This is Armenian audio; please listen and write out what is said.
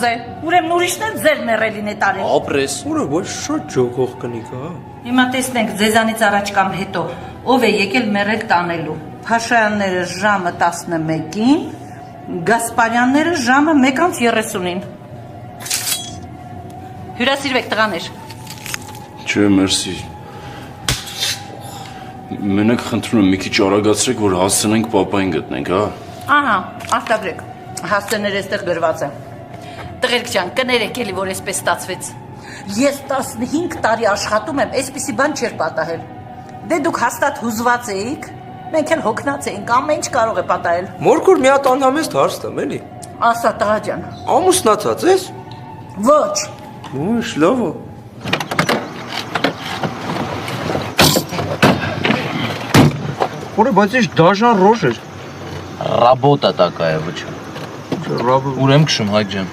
է։ Ուրեմն ուրիշն էլ ձեր մեռելին է տարել։ Ապրես։ Ուրա ոչ շատ ջոկող կնիկ, հա։ Հիմա տեսնենք ձեզանից առաջ կամ հետո ով է եկել մեռել տանելու։ Փաշայանները ժամը 11-ին, Գասպարյանները ժամը 1:30-ին։ Հյուրասիրվեք տղաներ։ Չէ, մերսի։ Մենակ խնդրում եմ մի քիչ արագացրեք, որ հասցնենք պապային գտնենք, հա։ Ահա, արտագրեք։ Հասցեները այստեղ գրված է։ Տղերք ջան, կներեք էլի, որ այսպես ստացվեց։ Ես 15 տարի աշխատում եմ, այսպիսի բան չէր պատահել։ Դե դուք հաստատ հուզված էիք, մենք էլ հոգնած էինք, ամեն ինչ կարող է պատահել։ Մորքուր մի հատ անհամեստ հարց տամ, էլի։ Ասա տղա ջան։ Ամուսնացած ես։ Ոչ։ Ուշ, լավ է։ Որը բայց ինչ դաժան ռոժ էր։ Работа такая, вы чё? Ռաբը։ Ուրեմն քշում, Հայկ ջան։